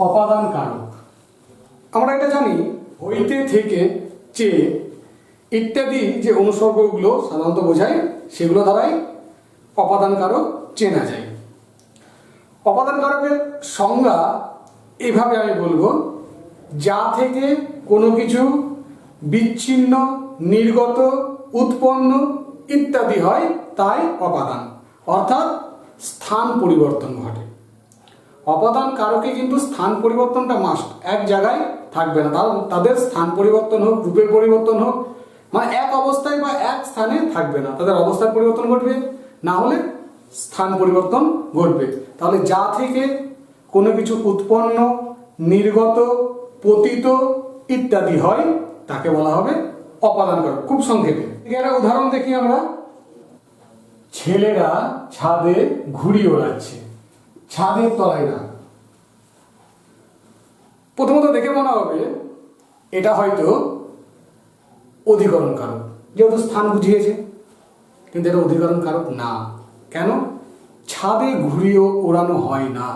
অপাদান কারক। আমরা এটা জানি হইতে, থেকে, চেয়ে ইত্যাদি যে অনুসর্গগুলো সাধারণত বোঝায় সেগুলো দ্বারাই অপাদান কারক চেনা যায়। অপাদান কারকের সংজ্ঞা এভাবে আমি বলবো, যা থেকে কোনো কিছু বিচ্ছিন্ন, নির্গত, উৎপন্ন ইত্যাদি হয় তাই অপাদান, অর্থাৎ স্থান পরিবর্তন ঘটে। অপাদান কারকে কিন্তু স্থান পরিবর্তনটা মাস্ট, এক জায়গায় থাকবে না, তাদের স্থান পরিবর্তন হোক, রূপের পরিবর্তন হোক, মানে এক অবস্থায় বা এক স্থানে থাকবে না, তাদের অবস্থার পরিবর্তন ঘটবে, না হলে স্থান পরিবর্তন ঘটবে। তাহলে যা থেকে কোনো কিছু উৎপন্ন, নির্গত, পতিত ইত্যাদি হয় তাকে বলা হবে অপাদান কারক। খুব সংক্ষেপে একটা উদাহরণ দেখি আমরা। ছেলেরা ছাদে ঘুড়ি ওড়াচ্ছে, ছাদের তলায় না। প্রথমত দেখে মনে হবে এটা হয়তো অধিকরণ কারক, যেহেতু স্থান বুঝিয়েছে, কিন্তু এটা অধিকরণ কারক না। কেন? ছাদে ঘুড়িও ওড়ানো হয় না,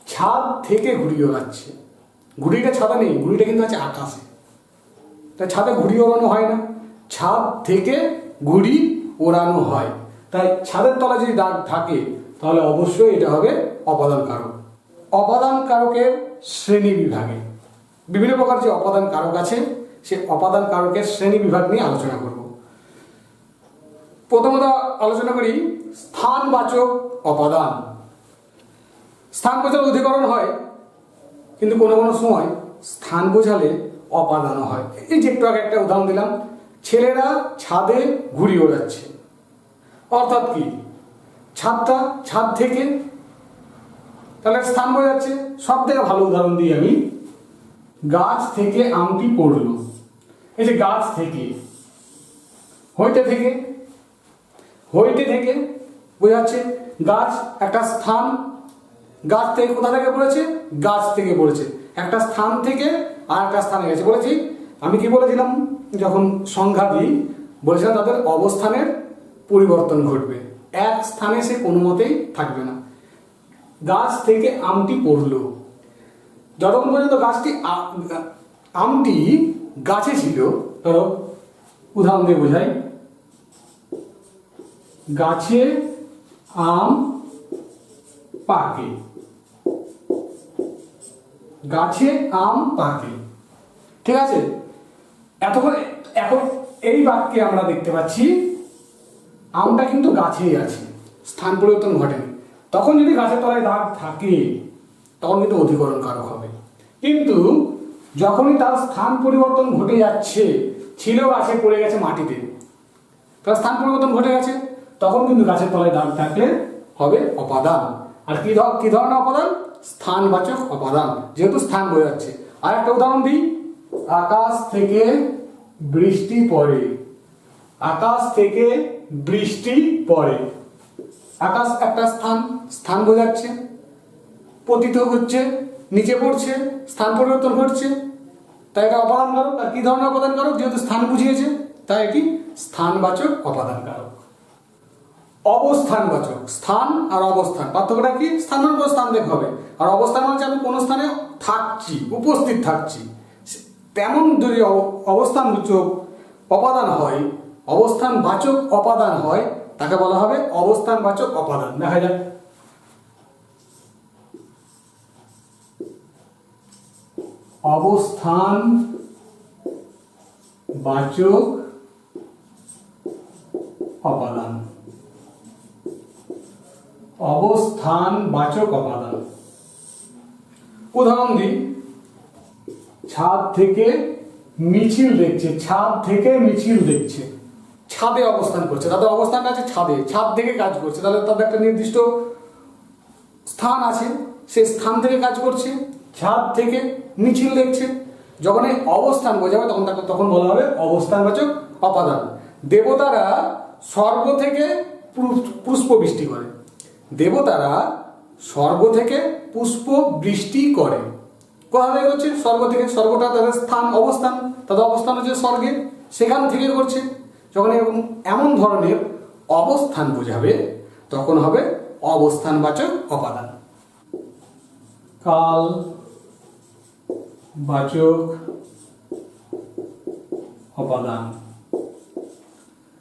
ছাদ থেকে ঘুড়ি ওড়াচ্ছে। ঘুড়িটা ছাদে নেই, ঘুড়িটা কিন্তু আছে আকাশে। তা ছাদে ঘুড়ি ওড়ানো হয় না, ছাদ থেকে ঘুড়ি ওড়ানো হয়। তাই ছাদের তলায় যদি দাগ থাকে তাহলে অবশ্যই এটা হবে অপাদান কারক। অপাদান কারকের শ্রেণী বিভাগে বিভিন্ন প্রকার যে অপাদান কারক আছে, সে অপাদান কারকের শ্রেণী বিভাগ নিয়ে আলোচনা করব। প্রথমত আলোচনা করি স্থানবাচক অপাদান। স্থান বোঝালে অধিকরণ হয়, কিন্তু কোনো কোনো সময় স্থান বোঝালে অপাদানও হয়। এই যে একটু আগে একটা উদাহরণ দিলাম, ছেলেরা ছাদে ঘুড়ি ওড়াচ্ছে, অর্থাৎ কি ছাদটা ছাদ থেকে, তাহলে স্থান বোঝাচ্ছে। সব থেকে ভালো উদাহরণ দিই আমি, গাছ থেকে আমটি পড়লো। এই যে গাছ থেকে, হইতে থেকে, হইতে থেকে বোঝাচ্ছে গাছ একটা স্থান, গাছ থেকে কোথা থেকে পড়েছে? গাছ থেকে পড়েছে, একটা স্থান থেকে আর একটা স্থানে গেছে। বলেছি আমি কি বলেছিলাম যখন সংজ্ঞা দিই, বলেছিলাম তাদের অবস্থানের পরিবর্তন ঘটবে, এক স্থানে সে কোনো মতেই থাকবে না। গাছ থেকে আমটি পড়লো, যতক্ষণ পর্যন্ত গাছটি আমটি গাছে ছিল, ধরো উদাহরণ দিয়ে বোঝাই, গাছে আম পাকে, গাছে আম পাকে, ঠিক আছে। এখন এই বাক্যে আমরা দেখতে পাচ্ছি আমটা কিন্তু গাছেই আছে, স্থান পরিবর্তন ঘটেনি। তখন যদি গাছের তলায় দাগ থাকে তখন কিন্তু অধিকরণ কারক হবে। কিন্তু যখনই তার স্থান পরিবর্তন ঘটে যাচ্ছে, ছিল গাছে পড়ে গেছে মাটিতে, তার স্থান পরিবর্তন ঘটে গেছে, তখন কিন্তু গাছের তলায় দাগ থাকলে হবে অপাদান। আর কি ধরনের অপাদান? স্থানবাচক অপাদান, যেহেতু স্থান বোঝাচ্ছে। আর একটা উদাহরণ দিই, আকাশ থেকে বৃষ্টি পড়ে, আকাশ থেকে বৃষ্টি পড়ে, আকাশ একটা স্থান, স্থান বোঝাচ্ছে, পতিত হচ্ছে, নিচে পড়ছে, স্থান পরিবর্তন ঘটছে, তাই এটা অপাদান কারক। আর কি ধরনের অপাদান কারক? যেহেতু স্থান বুঝিয়েছে তাই এটি স্থানবাচক অপাদান কারক। অবস্থানবাচক, স্থান আর অবস্থান পার্থক্যটা কি? স্থান মানে কোনো স্থান দেখতে হবে, আর অবস্থান মানে আমি কোনো স্থানে থাকছি, উপস্থিত থাকছি। তেমন যদি অবস্থানবাচক অপাদান হয়, অবস্থানবাচক অপাদান হয়, তাকে বলা হবে অবস্থানবাচক অপাদান। দেখা যাক, অবস্থানবাচক অপাদান, অবস্থানবাচক অপাদান। উদাহরণ দিই, ছাদ থেকে মিছিল দেখছে, ছাদ থেকে মিছিল দেখছে, ছাদে অবস্থান করছে, তাদের অবস্থানটা আছে ছাদে, ছাদ থেকে কাজ করছে, তাহলে তাদের একটা নির্দিষ্ট স্থান আছে, সেই স্থান থেকে কাজ করছে, ছাদ থেকে মিছিল দেখছে। যখন এই অবস্থান বোঝাবে তখন বলা হবে অবস্থানবাচক অপাদান। দেবতারা স্বর্গ থেকে পুষ্প বৃষ্টি করে, দেবতারা স্বর্গ থেকে পুষ্প বৃষ্টি করে। কোথা থেকে করছে? স্বর্গ থেকে। স্বর্গটা তাদের স্থান, অবস্থান, তাদের অবস্থান হচ্ছে স্বর্গে, সেখান থেকে করছে। যখন এমন ধরনের অবস্থান বোঝাবে তখন হবে অবস্থানবাচক অপাদান। কাল বাচক অপাদান,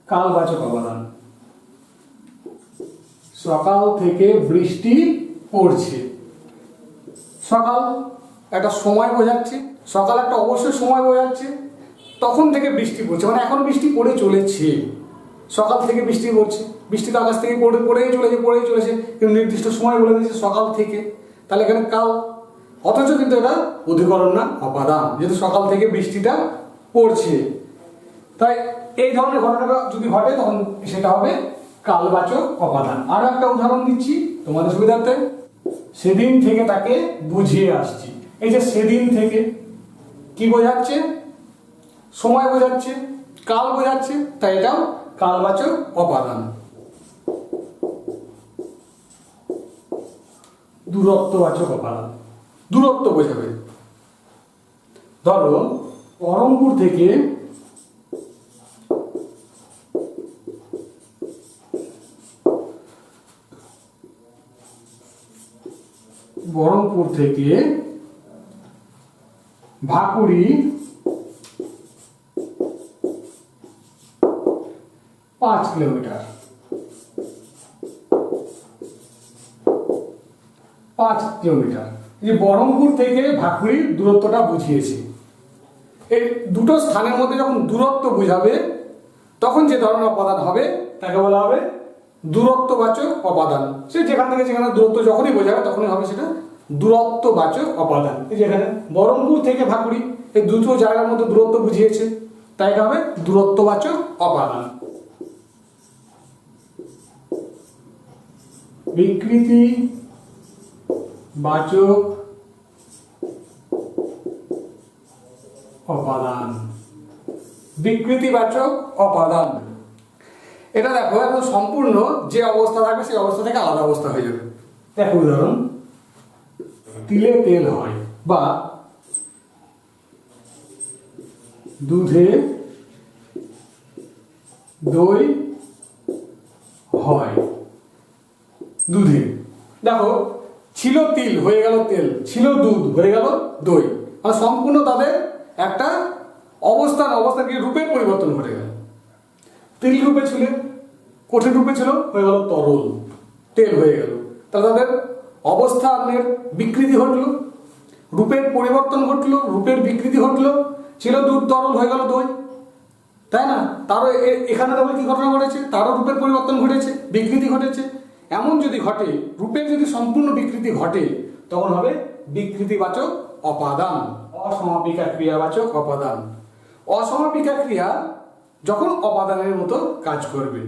কালবাচক অপাদান। সকাল থেকে বৃষ্টি পড়ছে, সকাল একটা সময় বোঝাচ্ছে, সকাল একটা অবশ্যই সময় বোঝাচ্ছে, তখন থেকে বৃষ্টি পড়ছে মানে এখন বৃষ্টি পড়ে চলেছে, সকাল থেকে বৃষ্টি পড়ছে, বৃষ্টি তো আকাশ থেকে পড়েই চলেছে কিন্তু নির্দিষ্ট সময় বলে দিয়েছে সকাল থেকে, তাহলে এখানে কাল। অথচ কিন্তু এটা অধিকরণ না, অপাদান, যেহেতু সকাল থেকে বৃষ্টিটা পড়ছে। তাই এই ধরনের ঘটনাটা যদি ঘটে তখন সেটা হবে কালবাচক অপাদান। আরো একটা উদাহরণ দিচ্ছি তোমাদের সুবিধার্থে। সেদিন থেকে তাকে বুঝিয়ে আসছি, এই যে সেদিন থেকে কি বোঝাচ্ছে? সময় বোঝাচ্ছে, কাল বোঝাচ্ছে, তাই এটাও কালবাচক অপাদান। দূরত্ববাচক অপাদান, দূরত্ব বোঝাবে। ধরো বহরমপুর থেকে ভাকুড়ি 5 কিলোমিটার, 5 কিলোমিটার। এই বহরমপুর থেকে ভাকুড়ির দূরত্বটা বুঝিয়েছি। এই দুটো স্থানের মধ্যে যখন দূরত্ব বোঝাবে তখন যে ধরনের অপাদান হবে তাকে বলা হবে দূরত্ববাচক অপাদান। সে যেখান থেকে যেখানে দূরত্ব যখনই বোঝাবে তখনই হবে সেটা দূরত্ববাচক অপাদান। এই যেখানে বহরমপুর থেকে ভাকুড়ি এই দুটো জায়গার মধ্যে দূরত্ব বুঝিয়েছে, তাই এটা হবে দূরত্ববাচক অপাদান। বিকৃতি বাচক অপাদান, বিকৃতিবাচক অপাদান। এটা দেখো একদম সম্পূর্ণ যে অবস্থা থাকবে সেই অবস্থা থেকে আলাদা অবস্থা হয়ে যাবে। দেখো উদাহরণ, তিলে তেল হয় বা দুধে দই হয়। দুধে দেখো ছিল তিল হয়ে গেল তেল, ছিল দুধ হয়ে গেল দই, আর সম্পূর্ণ তাদের একটা অবস্থান কি রূপের পরিবর্তন ঘটে গেল। তিল রূপে ছিল, কঠিন রূপে ছিল, হয়ে গেল তরল, তেল হয়ে গেল। তাহলে তাদের অবস্থানের বিকৃতি ঘটলো, রূপের পরিবর্তন ঘটলো, রূপের বিকৃতি ঘটলো। ছিল দুধ তরল হয়ে গেল দই, তাই না? তারও এখানে তবে কি ঘটনা ঘটেছে? তারও রূপের পরিবর্তন ঘটেছে, বিকৃতি ঘটেছে। এমন যদি ঘটে, রূপের যদি সম্পূর্ণ বিকৃতি ঘটে তখন হবে বিকৃতিবাচক অপাদান, অসমাপিকা ক্রিয়াবাচক অপাদান। অসমাপিকা ক্রিয়া যখন অপাদানের মতো কাজ করবে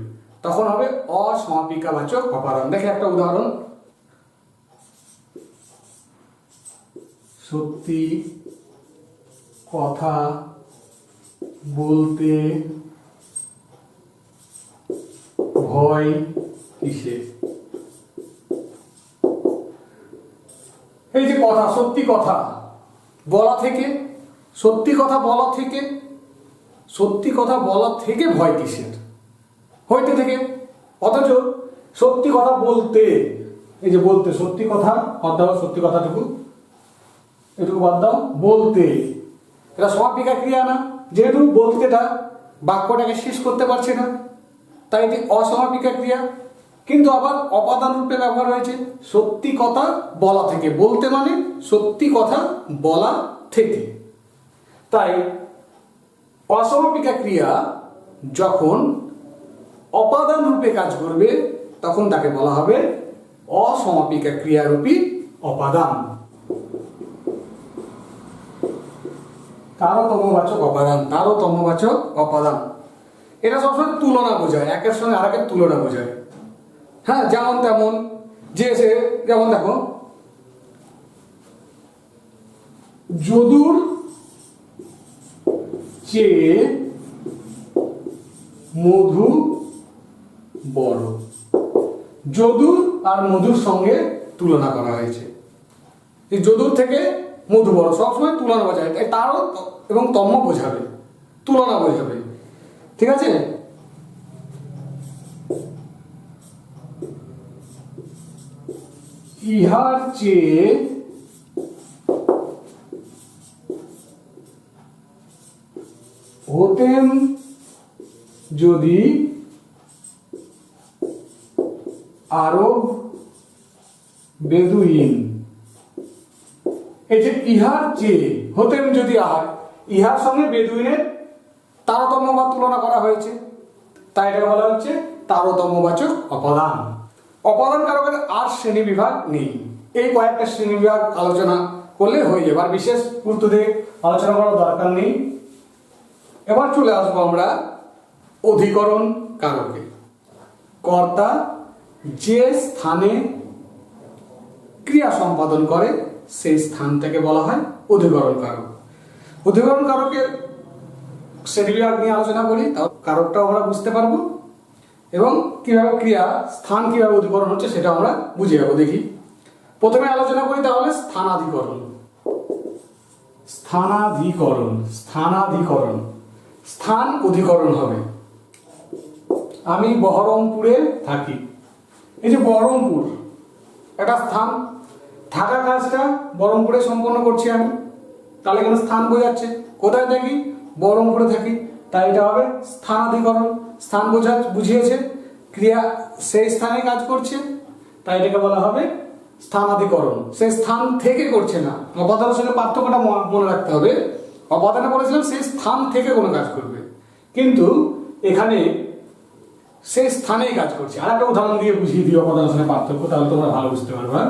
তখন হবে অসমাপিকাবাচক অপাদান। দেখে একটা উদাহরণ, সত্যি কথা বলতে ভয় কিসে? এই যে কথা, সত্যি কথা বলা থেকে, সত্যি কথা বলা থেকে, সত্যি কথা বলা থেকে ভয় কিসের? হইতে থেকে। অথচ সত্যি কথা বলতে, এই যে বলতে, সত্যি কথা বাদ দাও, সত্যি কথাটুকু এটুকু বাদ দাও, বলতে, এটা সমাপিকা ক্রিয়া না? যেহেতু বলতেটা বাক্যটাকে শেষ করতে পারছে না, তাই এটি অসমাপিকা ক্রিয়া। কিন্তু আবার অপাদান রূপে ব্যবহার হয়েছে সত্যি কথা বলা থেকে, বলতে মানে সত্যি কথা বলা থেকে। তাই অসমাপিকা ক্রিয়া যখন অপাদান রূপে কাজ করবে তখন তাকে বলা হবে অসমাপিকা ক্রিয়ারূপী অপাদান। তারতম্যবাচক অপাদান, তারতম্যবাচক অপাদান এটা সবসময় তুলনা বোঝায়, একের সঙ্গে আরেকের তুলনা বোঝায়। হ্যাঁ, যেমন তেমন, যে সে, যেমন দেখো যদুর চেয়ে মধু বড়, যদুর আর মধুর সঙ্গে তুলনা করা হয়েছে। এই যদুর থেকে মধু বড় সবসময় তুলনা বোঝায়, তাই তারও এবং তম্য বোঝাবে, তুলনা বোঝাবে। ঠিক আছে? ইহার চেয়ে হতেম যদি আরব বেদুইন, এই যে ইহার চেয়ে, হতেম যদি আর, ইহার সঙ্গে বেদুইনের তারতম্য বা তুলনা করা হয়েছে, তাই এটাকে বলা হচ্ছে তারতম্যবাচক অপাদান। অপাদান কারকের আর শ্রেণী বিভাগ নেই, এই কয়েকটা শ্রেণী বিভাগ আলোচনা করলে হয়ে যাবে, আর বিশেষ গুরুত্ব দিয়ে আলোচনা করার দরকার নেই। এবার চলে আসবো আমরা অধিকরণ কারকে। কর্তা যে স্থানে ক্রিয়া সম্পাদন করে সেই স্থান থেকে বলা হয় অধিকরণ কারক। অধিকরণ কারকের শ্রেণী বিভাগ নিয়ে আলোচনা করি, তাও কারকটাও আমরা বুঝতে পারবো এবং কিভাবে ক্রিয়া স্থান কিভাবে অধিকরণ হচ্ছে সেটা আমরা বুঝে যাবো। দেখি, প্রথমে আলোচনা করি তাহলে স্থানাধিকরণ। স্থানাধিকরণ, স্থানাধিকরণ, স্থান অধিকরণ হবে। আমি বহরমপুরে থাকি, এই যে বহরমপুর একটা স্থান, থাকা কাজটা বহরমপুরে সম্পন্ন করছি আমি, তাহলে এখানে স্থান বোঝাচ্ছে। কোথায় থাকি? বহরমপুরে থাকি, তাই এটা হবে স্থানাধিকরণ। স্থান বুঝিয়েছে, ক্রিয়া সেই স্থানে কাজ করছে, তাই এটাকে বলা হবে স্থানাধিকরণ। সেই স্থান থেকে করছে না, অপাদানের সঙ্গে পার্থক্যটা মনে রাখতে হবে। অপাদানে বলেছিলাম সেই স্থান থেকে কোনো কাজ করবে, কিন্তু এখানে সেই স্থানেই কাজ করছে। আর একটা উদাহরণ দিয়ে বুঝিয়ে দিই অপাদানের সঙ্গে পার্থক্য, তাহলে তোমরা ভালো বুঝতে পারবে।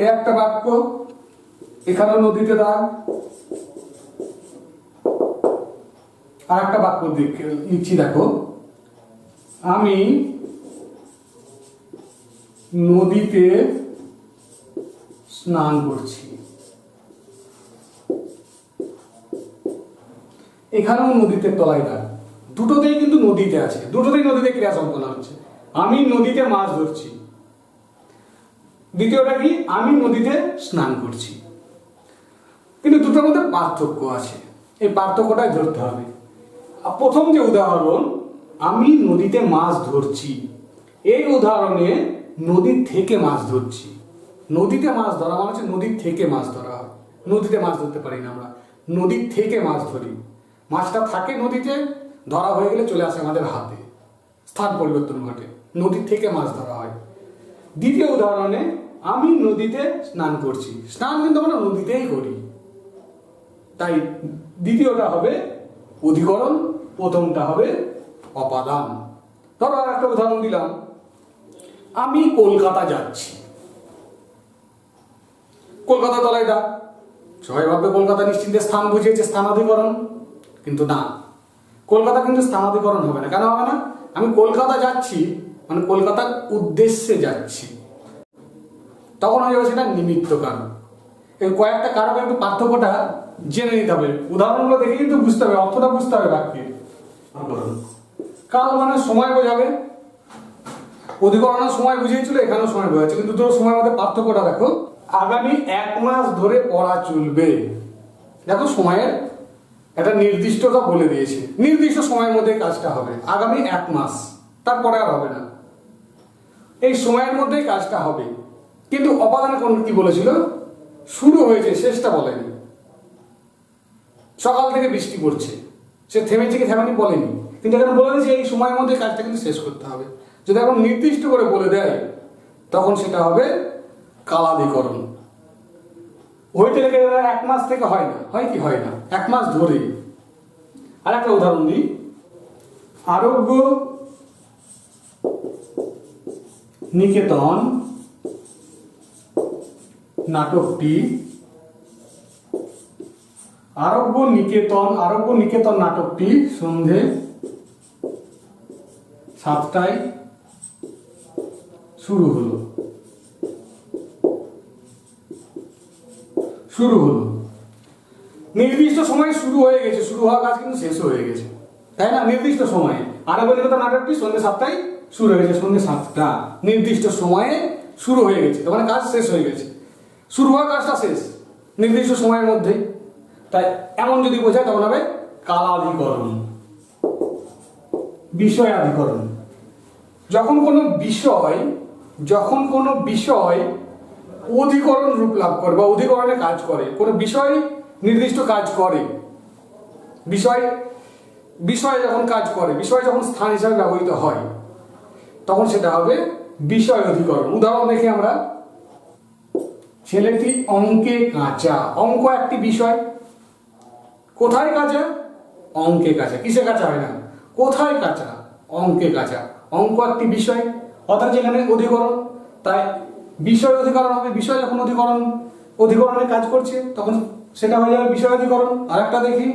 এই একটা বাক্য, এখানে নদীতে দাগ, আর একটা বাক্য লিখছি দেখো, আমি নদীতে স্নান করছি। এখানেও নদীতে তলায় দাগ, দুটোতেই কিন্তু নদীতে আছে, দুটোতেই নদীতে ক্রিয়া সম্পন্ন হচ্ছে। আমি নদীতে মাছ ধরছি, দ্বিতীয়টা কি? আমি নদীতে স্নান করছি। কিন্তু দুটোর মধ্যে পার্থক্য আছে, এই পার্থক্যটাই ধরতে হবে। প্রথম যে উদাহরণ, আমি নদীতে মাছ ধরছি, এই উদাহরণে নদী থেকে মাছ ধরছি। নদীতে মাছ ধরা মানে হচ্ছে নদীর থেকে মাছ ধরা হয়। নদীতে মাছ ধরতে পারি না আমরা, নদীর থেকে মাছ ধরি। মাছটা থাকে নদীতে, ধরা হয়ে গেলে চলে আসে আমাদের হাতে, স্থান পরিবর্তন ঘটে, নদীর থেকে মাছ ধরা হয়। দ্বিতীয় উদাহরণে আমি নদীতে স্নান করছি, স্নান কিন্তু আমরা নদীতেই করি, তাই দ্বিতীয়টা হবে অধিকরণ, প্রথমটা হবে অপাদান। ধরো আর একটা উদাহরণ দিলাম, আমি কলকাতা যাচ্ছি। কলকাতা তলায় দাগ, সবাই ভাববে কলকাতা নিশ্চিন্তে স্থান বুঝিয়েছে, স্থানাধিকরণ, কিন্তু না, কলকাতা কিন্তু স্থানাধিকরণ হবে না। কেন হবে না? আমি কলকাতা যাচ্ছি মানে কলকাতার উদ্দেশ্যে যাচ্ছি, তখন হয়ে যাবে সেটা নিমিত্ত কারক। এই কয়েকটা কারক একটু পার্থক্যটা জেনে নিতে হবে, উদাহরণগুলো দেখে কিন্তু বুঝতে হবে, অর্থটা বুঝতে হবে বাক্যের। কাল মানে সময় বোঝাবে, অধিকরণের সময় বুঝিয়েছিল, এখানেও সময় বোঝাচ্ছে, কিন্তু দুটো সময়ের মধ্যে পার্থক্যটা দেখো। আগামী 1 মাস ধরে পড়া চলবে, দেখো সময়ের একটা নির্দিষ্টতা বলে দিয়েছে, নির্দিষ্ট সময়ের মধ্যে কাজটা হবে। আগামী 1 মাস, তারপরে আর হবে না, এই সময়ের মধ্যেই কাজটা হবে। কিন্তু অপাদানে কোন কি বলেছিল? শুরু হয়েছে, শেষটা বলেনি। সকাল থেকে বৃষ্টি পড়ছে, সে থেমেছে কি থেমেনি বলেনি, কিন্তু এখানে বলে দিয়েছে এই সময়ের মধ্যে কাজটা কিন্তু শেষ করতে হবে। যদি এখন নির্দিষ্ট করে বলে দেয় তখন সেটা হবে কালাধিকরণ। হইতে লেগে 1 মাস থেকে হয় না, হয় কি হয় না, 1 মাস ধরে। আর একটা উদাহরণ দিই, আরোগ্য নিকেতন নাটকটি, আরোগ্য নিকেতন নাটকটি সন্ধে 7টায় শুরু হলো। নির্দিষ্ট সময় শুরু হয়ে গেছে, শুরু হওয়া কাজ কিন্তু শেষ হয়ে গেছে, তাই না? নির্দিষ্ট সময়ে আরোগ্য নিকেতন নাটকটি সন্ধে 7টায় শুরু হয়ে গেছে, সন্ধে 7টা নির্দিষ্ট সময়ে শুরু হয়ে গেছে, তার মানে কাজ শেষ হয়ে গেছে। শুরু হওয়া কাজটা শেষ নির্দিষ্ট সময়ের মধ্যে, তাই এমন যদি বোঝায় তখন হবে কালাধিকরণ। বিষয়াধিকরণ, যখন কোনো বিষয় অধিকরণ রূপ লাভ করে বা অধিকরণে কাজ করে, কোনো বিষয় নির্দিষ্ট কাজ করে, বিষয় বিষয় যখন কাজ করে, বিষয় যখন স্থান হিসাবে ব্যবহৃত হয়, তখন সেটা হবে বিষয় অধিকরণ। উদাহরণ দেখি আমরা, ছেলেটি অঙ্কে কাঁচা। অঙ্ক একটি বিষয়। কোথায় কাঁচা? অঙ্কে কাঁচা। কিসে কাঁচা হয় না, কোথায় কাঁচা? অঙ্কে কাঁচা। অঙ্ক একটি বিষয়, অর্থাৎ যেখানে অধিকরণ, তাই বিষয় অধিকরণ হবে। বিষয় যখন অধিকরণে কাজ করছে তখন সেটা হয়ে যাবে বিষয় অধিকরণ। আর একটা দেখি,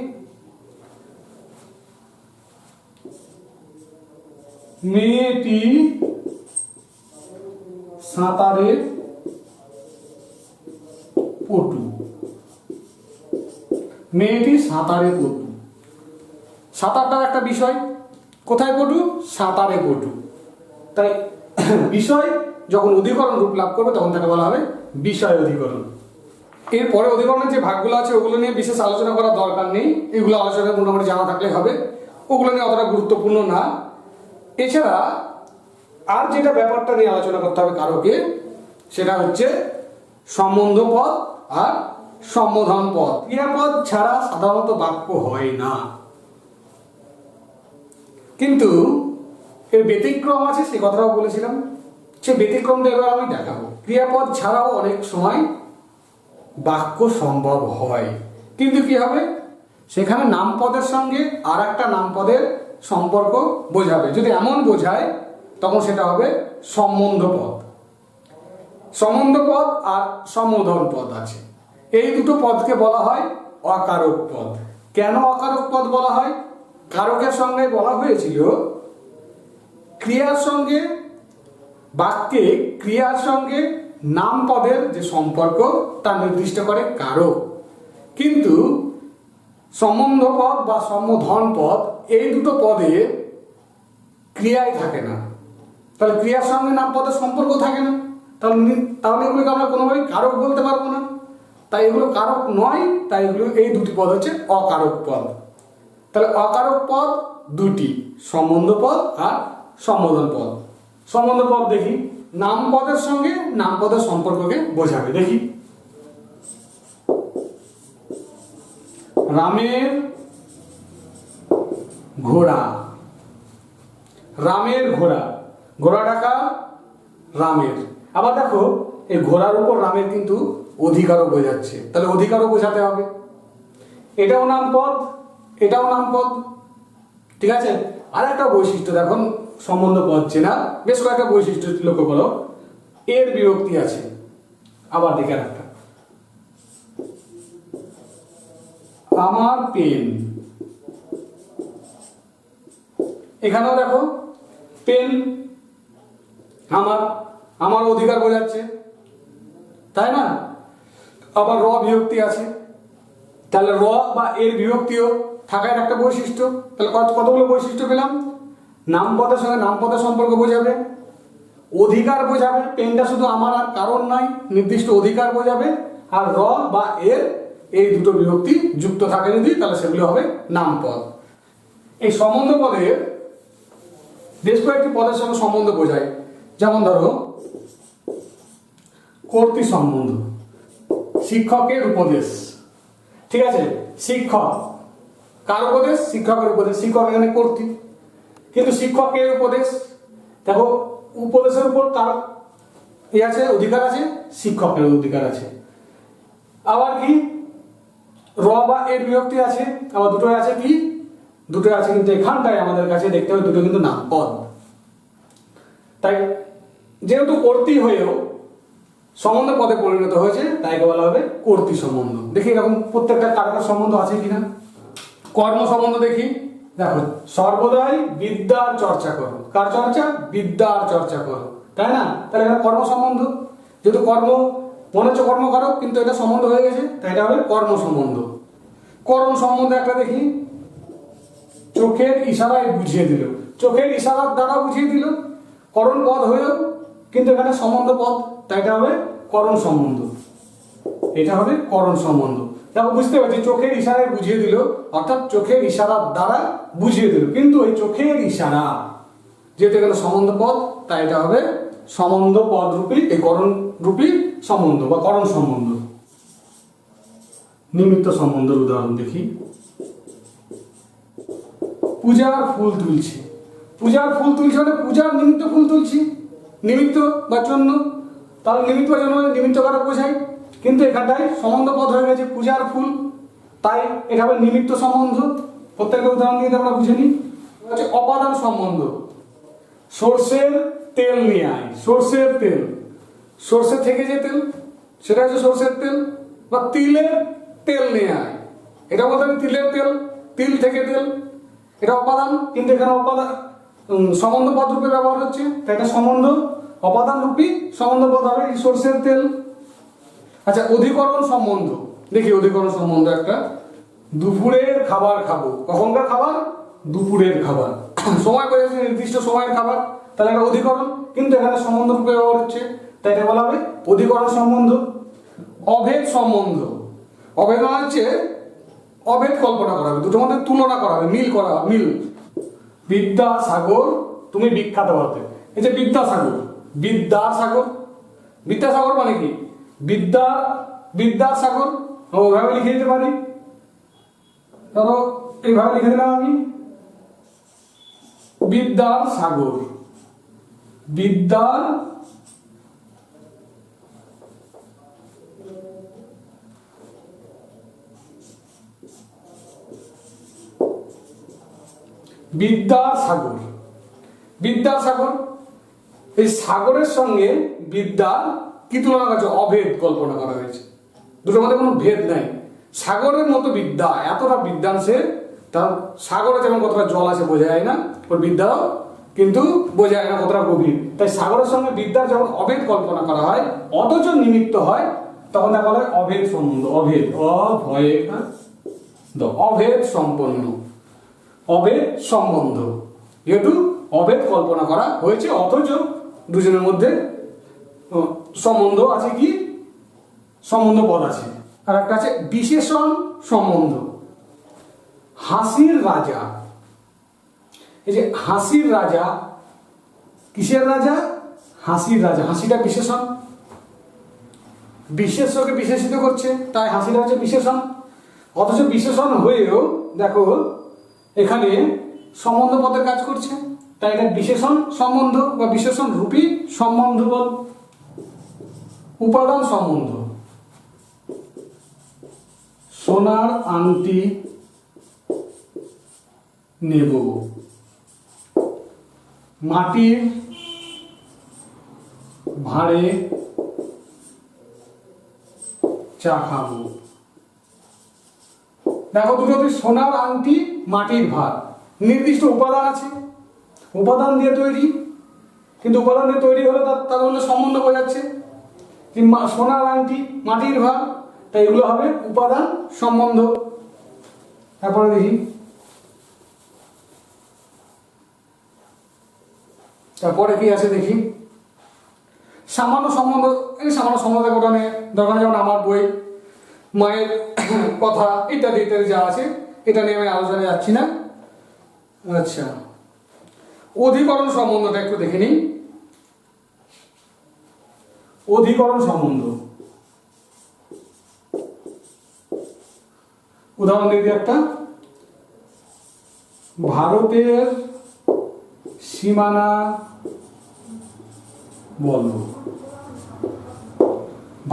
মেয়েটি সাঁতারে পটু। মেয়েটি সাঁতারে পটু। সাঁতারটাও একটা বিষয়। কোথায় পটু? সাঁতারে পটু। তাই বিষয় যখন অধিকরণ রূপ লাভ করবে তখন তাকে বলা হবে বিষয় অধিকরণ। এরপরে অধিকরণের যে ভাগগুলো আছে ওগুলো নিয়ে বিশেষ আলোচনা করার দরকার নেই, এগুলো আলোচনা মোটামুটি জানা থাকলে হবে, ওগুলো নিয়ে অতটা গুরুত্বপূর্ণ না। এছাড়া আর যেটা ব্যাপারটা নিয়ে আলোচনা করতে হবে কারকে, সেটা হচ্ছে সম্বন্ধ পদ আর সম্বোধন পদ। ক্রিয়াপদ ছাড়া সাধারণত বাক্য হয় না, কিন্তু এর ব্যতিক্রম আছে, সে কথাটাও বলেছিলাম। সে ব্যতিক্রমটা এবার আমি দেখাবো। ক্রিয়াপদ ছাড়াও অনেক সময় বাক্য সম্ভব হয়, কিন্তু কি হবে, সেখানে নামপদের সঙ্গে আর একটা নামপদের সম্পর্ক বোঝাবে। যদি এমন বোঝায় তখন সেটা হবে সম্বন্ধ পদ। সম্বন্ধ পদ আর সম্বোধন পদ আছে, এই দুটো পদকে বলা হয় অকারক পদ। কেন অকারক পদ বলা হয়? কারকের সঙ্গে বলা হয়েছিল ক্রিয়ার সঙ্গে, বাক্যে ক্রিয়ার সঙ্গে নাম পদের যে সম্পর্ক তা নির্দিষ্ট করে কারক, কিন্তু সম্বন্ধ পদ বা সম্বোধন পদ এই দুটো পদে ক্রিয়াই থাকে না। তাহলে ক্রিয়ার সঙ্গে নাম পদের সম্পর্ক থাকে না, তাহলে এগুলোকে আমরা কোনোভাবেই কারক বলতে পারবো না। তাই এগুলো কারক নয়, তাই এগুলো এই দুটি পদ হচ্ছে অকারক পদ। তাহলে অকারক পদ দুটি, সম্বন্ধ পদ আর সম্বোধন পদ। সম্বন্ধ পদ দেখি, নাম পদের সঙ্গে নাম পদের সম্পর্ককে বোঝাবে। দেখি, রামের ঘোড়া। রামের ঘোড়া, ঘোড়াটা কার? রামের। আবার দেখো, এই ঘোড়ার উপর রামের কিন্তু অধিকারও বোঝাচ্ছে, তাহলে অধিকারও বোঝাতে হবে। এটাও নাম পদ, এটাও নাম পদ, ঠিক আছে। আর একটা বৈশিষ্ট্য দেখুন, সম্বন্ধ পদ চেনা বেশ কয়েকটা বৈশিষ্ট্য লক্ষ্য করো। এর বিভক্তি আছে, আবার দেখে একটা, আমার পেন। এখানেও দেখো পেন, আমার, আমার অধিকার বোঝাচ্ছে, তাই না। আবার র বিভক্তি আছে, তাহলে র বা এর বিভক্তিও থাকার একটা বৈশিষ্ট্য। তাহলে কতগুলো বৈশিষ্ট্য পেলাম? নাম পদের সঙ্গে নাম পদের সম্পর্ক বোঝাবে, অধিকার বোঝাবে, পেনটা শুধু আমার আর কারণ নয়, নির্দিষ্ট অধিকার বোঝাবে, আর র বা এর এই দুটো বিভক্তি যুক্ত থাকে যদি, তাহলে সেগুলো হবে নাম পদ। এই সম্বন্ধ পদের বেশ কয়েকটি পদের সঙ্গে সম্বন্ধ বোঝায়, যেমন ধরো কর্তৃ সম্বন্ধ, শিক্ষকের উপদেশ, ঠিক আছে। শিক্ষক কার উপদেশ? শিক্ষকের উপদেশ। শিক্ষক এখানে কর্তৃ, কিন্তু শিক্ষকের উপদেশ, দেখো উপদেশের উপর কার আছে? অধিকার আছে, শিক্ষকের অধিকার আছে। আবার কি, র বা এর বিভক্তি আছে, আবার দুটো আছে কি, দুটো আছে, কিন্তু এখানটায় আমাদের কাছে দেখতে হবে দুটো কিন্তু নাম পদ। তাই যেহেতু কর্তৃ হয়েও সম্বন্ধ পদে পরিণত হয়েছে, তাই বলা হবে কর্তৃ সম্বন্ধ। দেখি এরকম প্রত্যেকটা কারকের সম্বন্ধ আছে কিনা। কর্ম সম্বন্ধ দেখি, দেখো, সর্বদাই বিদ্যার চর্চা করো। কার চর্চা? বিদ্যার চর্চা করো, তাই না। তাহলে এটা কর্ম সম্বন্ধ, যেহেতু কর্ম মনে হচ্ছে কর্ম করো, কিন্তু এটা সম্বন্ধ হয়ে গেছে, তাই এটা হবে কর্ম সম্বন্ধ। করণ সম্বন্ধ একটা দেখি, চোখের ইশারায় বুঝিয়ে দিল, চোখের ইশারার দ্বারা বুঝিয়ে দিল, করণ পদ হয়েও কিন্তু এখানে সম্বন্ধ পদ, তাই এটা হবে করণ সম্বন্ধ। এটা হবে করণ সম্বন্ধ। দেখো বুঝতে পারছি, চোখের ইশারায় বুঝিয়ে দিল, অর্থাৎ চোখের ইশারার দ্বারা বুঝিয়ে দিল, কিন্তু ওই চোখের ইশারা যেহেতু এখানে সম্বন্ধ পদ, তাই এটা হবে সম্বন্ধ পদ রূপী, এই করণ রূপী সম্বন্ধ বা করণ সম্বন্ধ। নিমিত্ত সম্বন্ধের উদাহরণ দেখি, পূজার ফুল তুলছি। পূজার ফুল তুলছি মানে পূজার নিমিত্ত ফুল তুলছি, নিমিত্ত বা জন্য। তাহলে নিমিত্ত বা জন্য নিমিত্ত কারা বোঝাই, কিন্তু এখানটায় সম্বন্ধ পদ হয়ে গেছে পূজার ফুল, তাই এটা হবে নিমিত্ত সম্বন্ধ। প্রত্যেকটা উদাহরণ দিয়ে আমরা বুঝে নিই। হচ্ছে অপাদান সম্বন্ধ। সর্ষের তেল নিয়ে আয়, সর্ষের তেল, সর্ষে থেকে যে তেল সেটা হচ্ছে সর্ষের তেল, বা তিলের তেল নিয়ে আয়, এটা বলতে হবে তিলের তেল, তিল থেকে তেল, এটা অপাদান। কিন্তু এখানে অপাদান সম্বন্ধ পদ রূপে ব্যবহার হচ্ছে, তাই এটা সম্বন্ধ অপাদান রূপী সম্বন্ধ পদ হবে এই সর্ষের তেল। আচ্ছা, অধিকরণ সম্বন্ধ দেখি। অধিকরণ সম্বন্ধ একটা, দুপুরের খাবার খাবো। কখনকার খাবার? দুপুরের খাবার। সময় বোঝাচ্ছে নির্দিষ্ট সময়ের খাবার, তাহলে একটা অধিকরণ, কিন্তু এখানে সম্বন্ধ রূপে ব্যবহার হচ্ছে, তাই এটা বলা হবে অধিকরণ সম্বন্ধ। অভেদ সম্বন্ধ। অভেদ মানে হচ্ছে অভেদ কল্পনা করা হবে, দুটোর মধ্যে তুলনা করা হবে, মিল করা হবে, মিল। বিদ্যাসাগর তুমি বিখ্যাত হতে। এই যে বিদ্যাসাগর, বিদ্যাসাগর, বিদ্যাসাগর মানে কি? বিদ্যাসাগর ওইভাবে লিখে দিতে পারি। ধরো এইভাবে লিখে দিলাম আমি, বিদ্যাসাগর, বিদ্যাসাগর, বিদ্যাসাগর। এই সাগরের সঙ্গে বিদ্যা কি তুলনা করা হয়েছে? অভেদ কল্পনা করা হয়েছে, দুটোর মধ্যে কোনো ভেদ নাই। সাগরের মতো বিদ্যা, এতটা বিদ্যান সে, তার সাগরে যেমন কতটা জল আছে বোঝা যায় না, ওর বিদ্যাও কিন্তু বোঝা যায় না কতটা গভীর। তাই সাগরের সঙ্গে বিদ্যার যখন অভেদ কল্পনা করা হয়, অথচ নিমিত্ত হয়, তখন দেখা বলা হয় অভেদ সম্বন্ধ। অভেদ, অভয়ে অভেদ সম্পন্ন, অভেদ সম্বন্ধ। যেহেতু অভেদ কল্পনা করা হয়েছে, অথচ দুজনের মধ্যে সম্বন্ধ আছে, কি সম্বন্ধ পদ আছে। আর একটা আছে বিশেষণ সম্বন্ধ। হাসির রাজা। এই যে হাসির রাজা, কিসের রাজা? হাসির রাজা। হাসিটা বিশেষণ, বিশেষ্যকে বিশেষিত করছে, তাই হাসির রাজা বিশেষণ। অথচ বিশেষণ হয়েও দেখো এখানে সম্বন্ধ পদের কাজ করছে, তাই এটা বিশেষণ সম্বন্ধ বা বিশেষণ রূপী সম্বন্ধ পদ। উপাদান সম্বন্ধ। সোনার আংটি নেব, মাটির ভাঁড়ে চা খাবো। দেখো দুটোতে সোনার আংটি, মাটির ভাঁড়, নির্দিষ্ট উপাদান আছে, উপাদান দিয়ে তৈরি, কিন্তু উপাদান দিয়ে তৈরি হলে তার মধ্যে সম্বন্ধ বোঝাচ্ছে যে সোনার আংটি, মাটির ভাঁড়, তাই এগুলো হবে উপাদান সম্বন্ধ। তারপরে দেখি, তারপরে কি আছে দেখি। সামান্য সম্বন্ধ। এই সামান্য সম্বন্ধে গোটা নিয়ে দরকার, যেমন আমার বই, মায়ের কথা, ইত্যাদি ইত্যাদি যা আছে, এটা নিয়ে আমি আলোচনায় যাচ্ছি না। আচ্ছা, অধিকরণ সম্বন্ধটা একটু দেখে নিই। অধিকরণ সম্বন্ধ, উদাহরণ দিই একটা। ভারতের সীমানা বলো।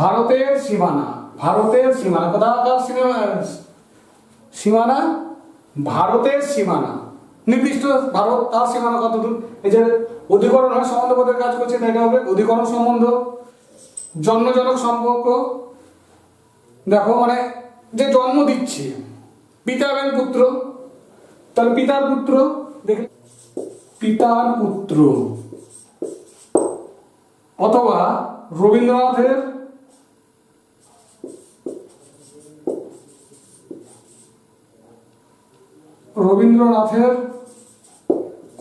ভারতের সীমানা, ভারতের সীমানা, কোথাকার সীমানা? ভারতের সীমানা, নির্দিষ্ট ভারত, তার সীমানা কত দূর। এই যে অধিকরণ হয়, সম্বন্ধ পদের কাজ করছে, তাই এটা হবে অধিকরণ সম্বন্ধ। জন্মজনক সম্পর্ক। দেখো মানে যে জন্ম দিচ্ছে, পিতা এবং পুত্র, তাহলে পিতার পুত্র, দেখে পিতার পুত্র। অথবা রবীন্দ্রনাথের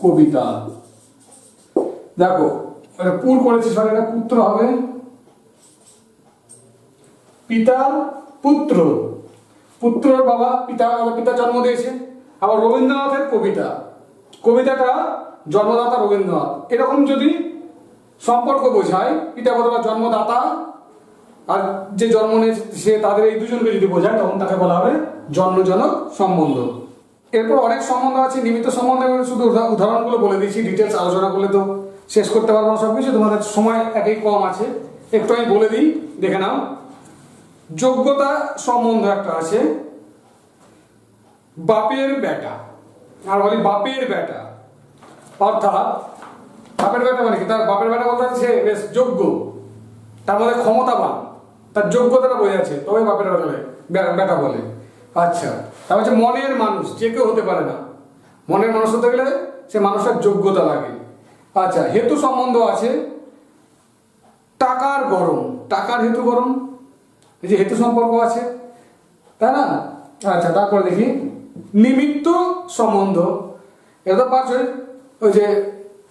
কবিতা। দেখো পুর করেছে, সরি এটা পুত্র হবে, পিতার পুত্র, পুত্রের বাবা, পিতা জন্ম দিয়েছে। আবার রবীন্দ্রনাথের কবিতা, কবিতাটা জন্মদাতা রবীন্দ্রনাথ, এরকম যদি সম্পর্ক বোঝায়, পিতা অথবা জন্মদাতা আর যে জন্ম নিয়েছে সে, তাদের এই দুজনকে যদি বোঝায়, তখন তাকে বলা হবে জন্মজনক সম্বন্ধ। এরপর অনেক সম্বন্ধ আছে, নিমিত্ত সম্বন্ধে শুধু উদাহরণগুলো বলে দিচ্ছি, ডিটেলস আলোচনা করলে তো শেষ করতে পারবো না সব কিছু, তোমাদের সময় একই কম আছে, একটু আমি বলে দিই, দেখে নাও। যোগ্যতা সম্বন্ধ একটা আছে, বাপের বেটা, আর বলি বাপের বেটা, অর্থাৎ বাপের বেটা মানে কি, তার বাপের বেটা বলতে সে বেশ যোগ্য, তার মধ্যে ক্ষমতাবান, তার যোগ্যতাটা বোঝাচ্ছে, তবে বাপের বেটা বলে। আচ্ছা, তার হচ্ছে মনের মানুষ, যে কেউ হতে পারে না, মনের মানুষ হতে গেলে সে মানুষের যোগ্যতা লাগে। আচ্ছা, হেতু সম্বন্ধ আছে, টাকার গরম, টাকার হেতু গরম, এই যে হেতু সম্পর্ক আছে, তাই না? আচ্ছা, তারপরে দেখি নিমিত্ত সম্বন্ধ, এটা পাচ্ছে ওই যে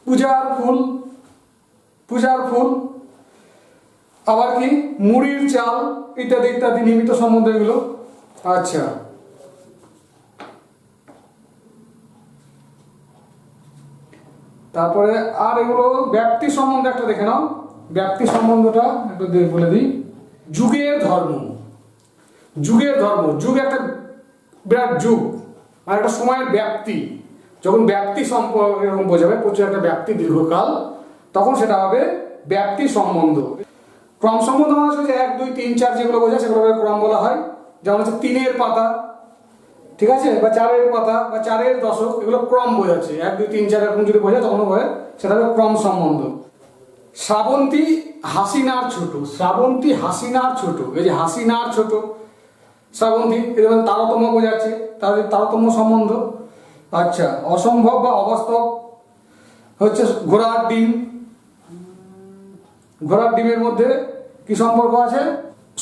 পূজার ফুল, পূজার ফুল, আবার কি মুড়ির চাল, ইত্যাদি ইত্যাদি নিমিত্ত সম্বন্ধ এগুলো। আচ্ছা, তারপরে আর এগুলো ব্যক্তি সম্বন্ধে একটা দেখে নাও, ব্যক্তি সম্বন্ধটা একটু বলে দিই। যুগের ধর্ম, যুগের ধর্ম, যুগ একটা বিরাট যুগ, আর একটা সময়ের ব্যক্তি, যখন ব্যক্তি সম্পর্ক এরকম বোঝাবে, প্রচুর একটা ব্যক্তি দীর্ঘকাল, তখন সেটা হবে ব্যক্তি সম্বন্ধ। ক্রম সম্বন্ধ মানে হচ্ছে 1 2 3 4 যেগুলো বোঝায় সেগুলোকে ক্রম বলা হয়, যেমন হচ্ছে 3-এর পাতা, ঠিক আছে, বা 4-এর পাতা বা 4-এর দশক, এগুলো ক্রম বোঝাচ্ছে। 1 2 3 4 এরকম যদি বোঝায় তখন হয় সেটা হবে ক্রম সম্বন্ধ। শ্রাবন্তী হাসিনার ছোট, শ্রাবন্তী হাসিনার ছোট, এই যে হাসিনার ছোট, শ্রাবন্তী, এটা তারতম্য বোঝাচ্ছে, তাদের তারতম্য সম্বন্ধ। আচ্ছা, অসম্ভব বা অবাস্তব হচ্ছে ঘোড়ার ডিম, ঘোড়ার ডিমের মধ্যে কি সম্পর্ক আছে,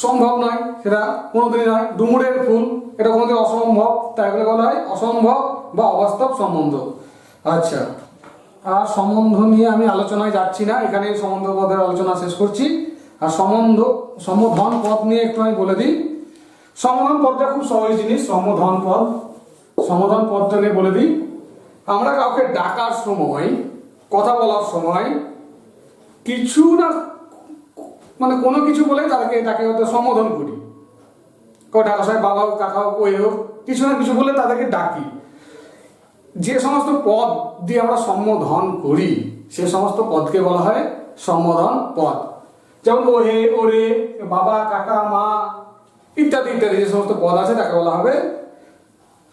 সম্ভব নয়, সেটা কোনোদিনই নয়। ডুমুরের ফুল, এটা কোনোদিন অসম্ভব, তাই এগুলো বলা হয় অসম্ভব বা অবাস্তব সম্বন্ধ। আচ্ছা, আর সম্বন্ধ নিয়ে আমি আলোচনায় যাচ্ছি না, এখানে সম্বন্ধ পদের আলোচনা শেষ করছি। আর সম্বোধন পদ নিয়ে একটু আমি বলে দিই। সম্বোধন পদটা খুব সহজ জিনিস, সম্বোধন পদ, সম্বোধন পদটা নিয়ে বলে দিই। আমরা কাউকে ডাকার সময়, কথা বলার সময় কিছু না মানে কোনো কিছু বলে তাকে হয়তো সম্বোধন করি, কেউ ডাকার সময় বাবা হোক, কাকা হোক, ওই হোক, কিছু না কিছু বলে তাদেরকে ডাকি। যে সমস্ত পদ দিয়ে আমরা সম্বোধন করি সে সমস্ত পদকে বলা হয় সম্বোধন পদ। যেমন ওহে, ওরে, বাবা, কাকা, মা ইত্যাদি ইত্যাদি যে সমস্ত পদ আছে তাকে বলা হবে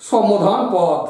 সম্বোধন পদ।